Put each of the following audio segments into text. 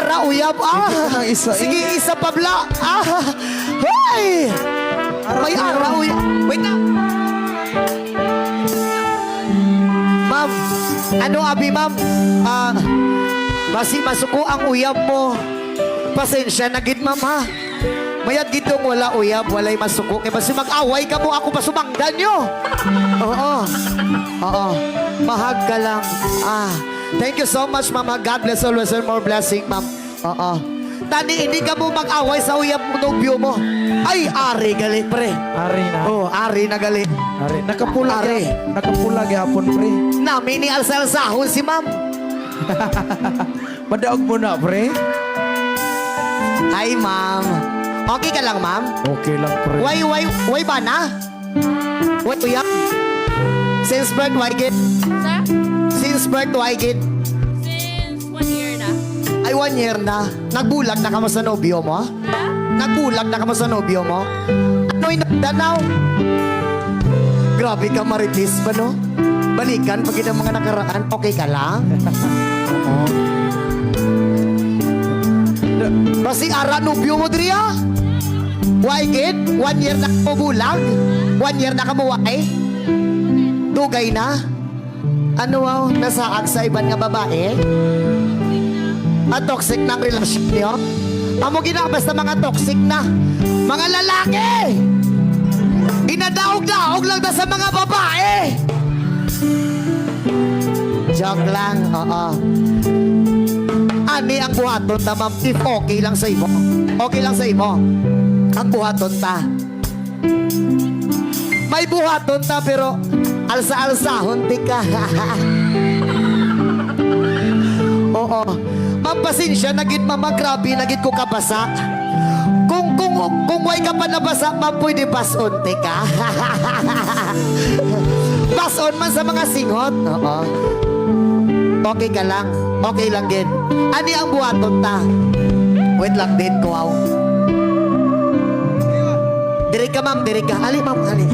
ara uyab. Isa, Sige, isa pa bla. Hoy! May ara uyab. Wait na. Ma'am, ano abi ma'am? Basi masuko ang uyab mo. Pasensya na gid ma'am ha. Mayad gitong wala uyab, walay masuko. Kaya basi mag-away ka mo, ako pa sumanggan nyo. Oo. Oo. Mahag ka lang. Thank you so much, ma'am. God bless always and more blessing, ma'am. Oo. Tani, hindi ka mo mag-away sa uyab mo, nobyo mo. Ay, ari gali, pre. Ari na. Oh, ari na gali. Ari. Nakapula Ari. Nakapula gyapon pre. Nami ni alsal-sahon si ma'am. Padaog mo na pre. Hi, ma'am. Okay ka lang, ma'am? Okay lang pre. Why ba na? Why uyab? Since birth, why get? Sir? Since birth, why get? Since 1 year na. Ay, 1 year na. Nagbulag na ka mo sa nobyo mo? Ha? Nagbulag na ka mo sa nobyo mo? Ano'y nagdanaw? Grabe ka, Maritis ba, no? Balikan pag ang mga nakaraan. Okay ka lang? Oo. Basi ara nobyo mo, Dria? Why get? 1 year na ka mo bulag? 1 year na ka mo wai? Dugay na? Ano wow? Nasaag sa iban nga babae? Toxic na ang relasyon niyo? Amo ginabas na mga toxic na. Mga lalaki! Inadaog-daog lang na sa mga babae! Joke lang, oo. Ani ang buhaton ta, ma'am, if okay lang sa imo. Okay lang sa imo. Ang buhaton ta. May buhaton ta pero alsa-alsahon di ka. Oo. Ma'am, pasensya, nagit mama, grabe, nagit ko kabasa. Kung way ka pa nabasa, ma'am, pwede bason, ka. Bason man sa mga singhot. Oo. Okay ka lang. Okay lang din. Ani ang buhaton ta? Wait lang din, kuwaw. Diri ka, ma'am, diri ka. Ali, ma'am, ali.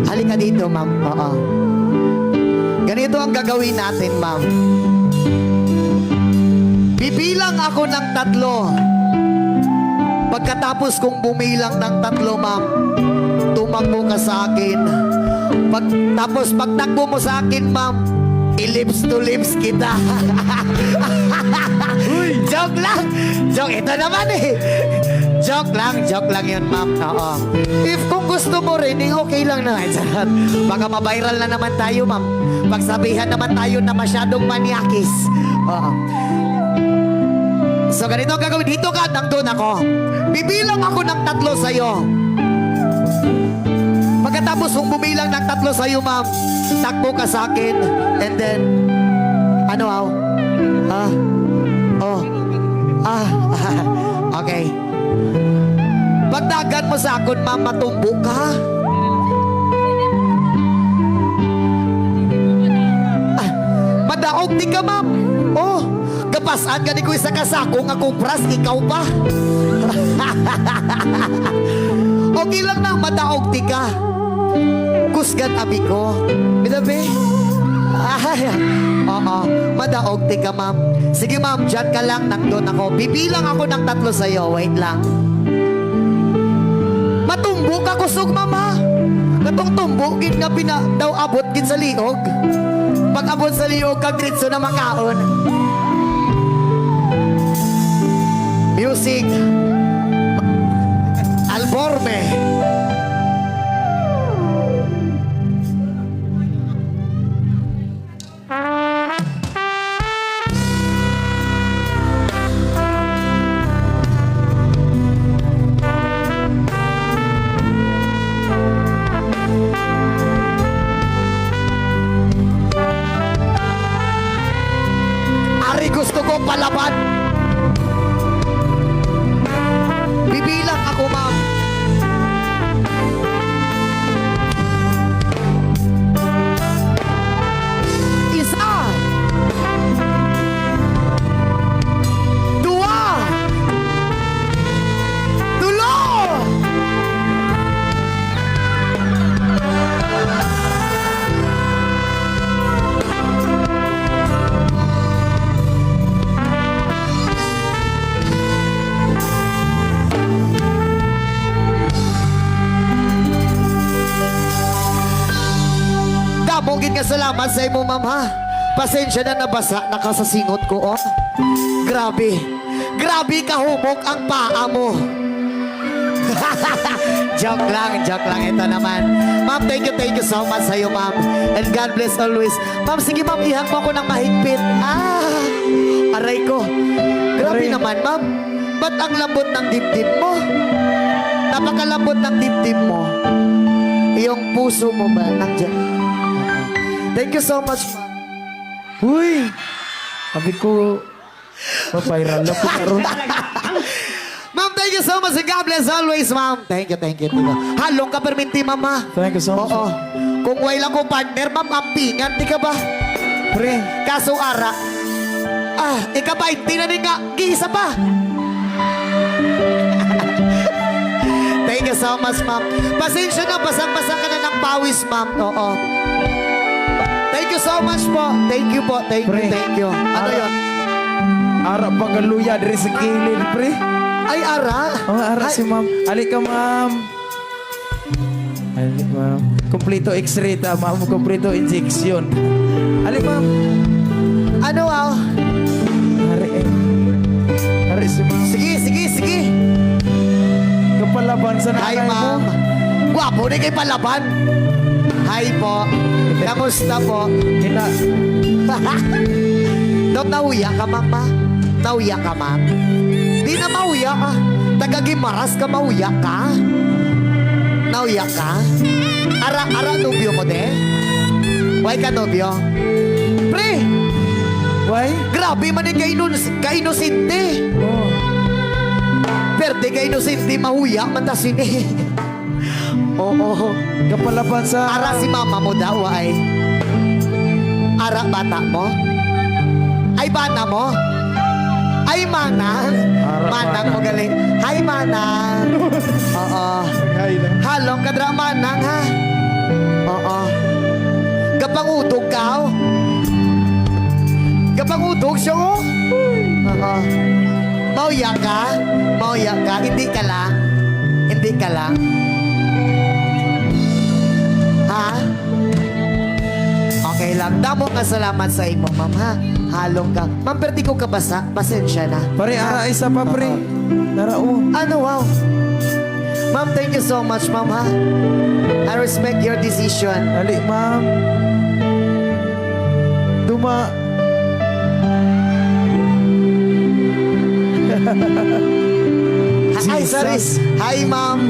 Ali ka dito, ma'am. Oo. Ganito ang gagawin natin, ma'am. Bibilang ako ng 3. Pagkatapos kong bumilang ng 3, ma'am, tumakbo ka sa akin. Tapos pag takbo mo sa akin, ma'am, lips to lips kita. Joke lang. Joke. Ito naman eh. Joke lang yun, ma'am. Oo. If kung gusto mo rin, okay lang na. Baka mabiral na naman tayo, ma'am. Pagsabihan naman tayo na masyadong maniakis. Oo. So, ganito ang gagawin. Dito ka, nandun ako. Bibilang ako ng 3 sa'yo. Pagkatapos kung bumilang ng 3 sa'yo, ma'am, takbo ka sa akin. And then, ano, okay. Pagdagan mo sa akin, ma'am, matumbo ka. Madaog di ka, ma'am. Oh, kapasaan ka ni ko isa kasako nga kupras, ikaw pa. Okay lang na, madaog di ka. Kusgan abi ko. Binabi? Oo, madaog di ka, ma'am. Sige, ma'am, dyan ka lang, nandun ako. Bibilang ako ng 3 sa'yo. Wait lang. Matumbo ka kusog, mama. Katong tumbo, gid nga daw abot gid sa liog. Pag abot sa liog, kagritso na makaon. Music. Alborme. Ari, gusto ko palaban. Daghang nga salamat sa imo, ma'am, ha? Pasensya na nabasa, nakasasingot ko, oh. Grabe. Grabe kahumok ang paa mo. Joke lang ito naman. Ma'am, thank you so much sa iyo, ma'am. And God bless always. Ma'am, sige ma'am, ihag mo ako ng mahigpit. Aray ko. Grabe Aray. naman, ma'am. Ba't ang lambot ng dibdib mo? Napakalambot ng dibdib mo. Yung puso mo ba? Nandiyan. Thank you so much, ma'am. Uy! Sabi ko, viral na po karoon. Ma'am, thank you so much. And God bless always, ma'am. Thank you. Halong ka perminti, mama. Thank you so much. Oo. Kung wala ko partner, ma'am, ampingan, di ka ba? Pre, Kaso ara, ika ba, hindi na rin nga, giisa pa. Thank you so much, ma'am. Pasensya na, basang-basa ka na ng pawis, ma'am. Oo. Thank you so much po. Thank you po. Thank you. Ano Ara. yun? ara pagaluya diri sa gilid, pre. Ay, ara. Oh, ara Ay, si ma'am. Ali ka, ma'am. Ali, ma'am. Kompleto x-ray ta, ma'am. Kompleto injection. Ali, ma'am. Ano, Ari, Ari si ma'am. Sige. Kapalaban sa Hi, nanay mo. ma'am. Gwapo na kay palaban. Hi po. Kamusta po? Ina, Dok, nauya ka, ma'am, ba? Nauya ka, ma'am? Di na mauya ka. Tagagimaras ka, mauya ka. Nauya ka? Ara, nobyo mo, de? Why ka, nobyo? Pre, why? grabe man yung kainosinte. Oh. Perde kainosinte, mahuya, matasin eh. Oo. Kapalaban sa... Ara si mama mo daw, ay. Ara, bata mo? Ay, bata mo? Ay, manang. Ara, Manang mo manang. galing. Hi, manang. Oo. Ay, lang. Halong kadra, manang, ha? Oo. Gapangutog ka, oh. Gapangutog siya, oh. Oo. Mauya ka? Mauya ka? Hindi ka lang? Hindi ka lang? Ha? Okay lang. Damo ka salamat sa imo, ma'am, ha? Halong ka. Ma'am, pero di ko kabasa. Pasensya na. Pare, ara isa pa, pre. Oo. Tara, oh. Ano, wow. Ma'am, thank you so much, ma'am, ha? I respect your decision. Ali, ma'am. Duma. Hi, sorry. Jesus. Hi, ma'am.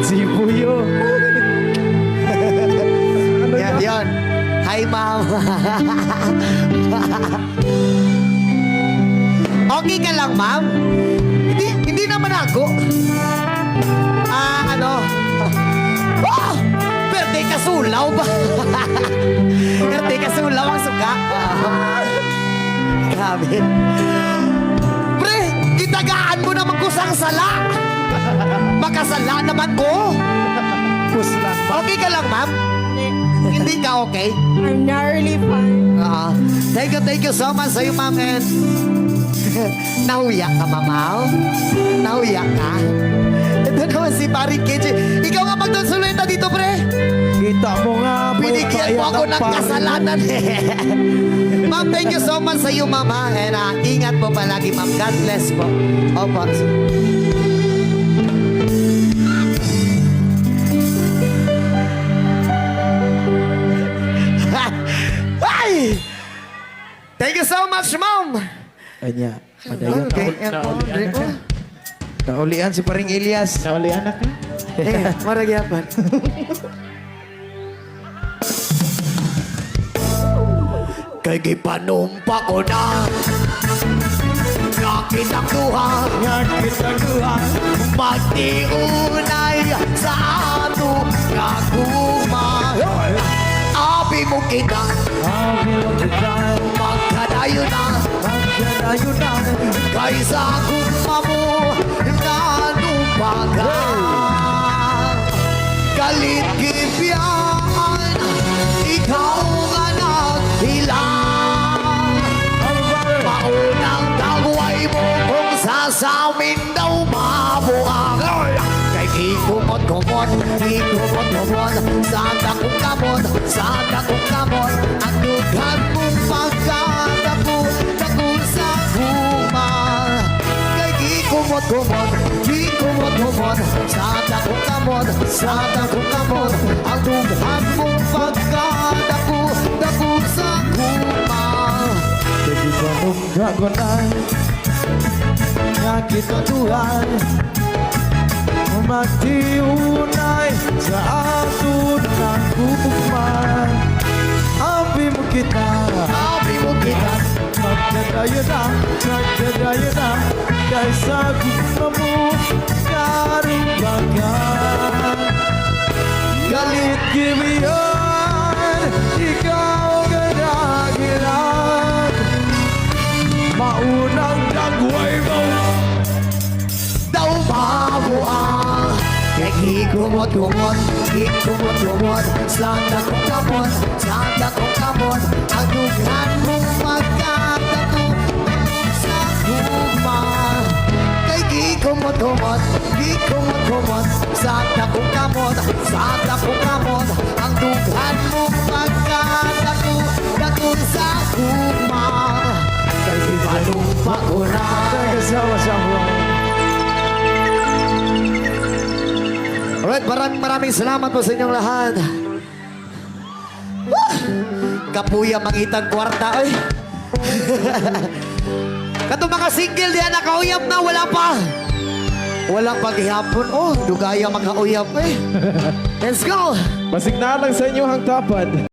Si Buyo. Yan. Hi, ma'am. Okay ka lang, ma'am? Hindi naman ako. Ano? Oh! Perde ka sulaw ba? Perde ka sulaw ang suka. Grabe. Pre, itagaan mo naman ko sang sala. Makasala naman ko. Kus lang. Okay ka lang, ma'am? Hindi ka okay? I'm narrowly fine. Thank you so much sa'yo, ma'am. And nahuya ka, mamaw? Nahuya ka? Ito naman si Paring Keji. Ikaw nga magdonsulenta dito, pre. Kita mo nga. Binigyan mo ako ng kasalanan. Ma'am, thank you so much sa'yo, ma'am. Ha? And ingat po palagi, ma'am. God bless po. Opo. Ay! Thank you so much, ma'am. Anya. Padayon. Okay. Naulian si Paring Elias. Naulian na ka? Maragyapan. Kay gipanumpa ko na nga kinakuha magtiunay sa ato nga gumay. Abi mo kita magkadayunan kaysa gugma mo nanumpagan. Galit gibyan, ikaw nga naghilang. Maunang tagway mo kung sasamin daw mabuang. Kay ikumot ko kumot, gikumot-kumot sa dakong kamot, sa dakong kamot, ang dughan mong pagkadako, dako sa human. Kay gikumot-kumot, gikumot-kumot sa dakong kamot, sa dakong kamot, ang dughan mong pagkadako, dako sa human. Jadi banung gagonan nga kita Tuhan magtiunay sa aton ng gugman. Abi mo kita, Sabi mo kita, magdadayo na kaysa gugma mo karumbagan. Galit gibiyan, ikaw ganagilan. Maunang dagway mo, daw mabuang. Kay gikumot-kumot, gikumot-kumot sa dakong kamot, sa dakong kamot, ang dughan mong pagkadako, dako sa human. Kay gikumot-kumot, gikumot-kumot sa dakong kamot, sa dakong kamot, ang dughan mong pagkadako, dako sa human. Kay gibalong pagunan. kasama sa buhay. Alright, maraming salamat po sa inyong lahat. Wah! Kapuya mangitang kwarta, oy. Katong mga single diyan nakauyab na, wala pa. Walang paghihapon. Oh, dugaya mga uyab eh. Let's go! Masignalang sa inyo hangtapan.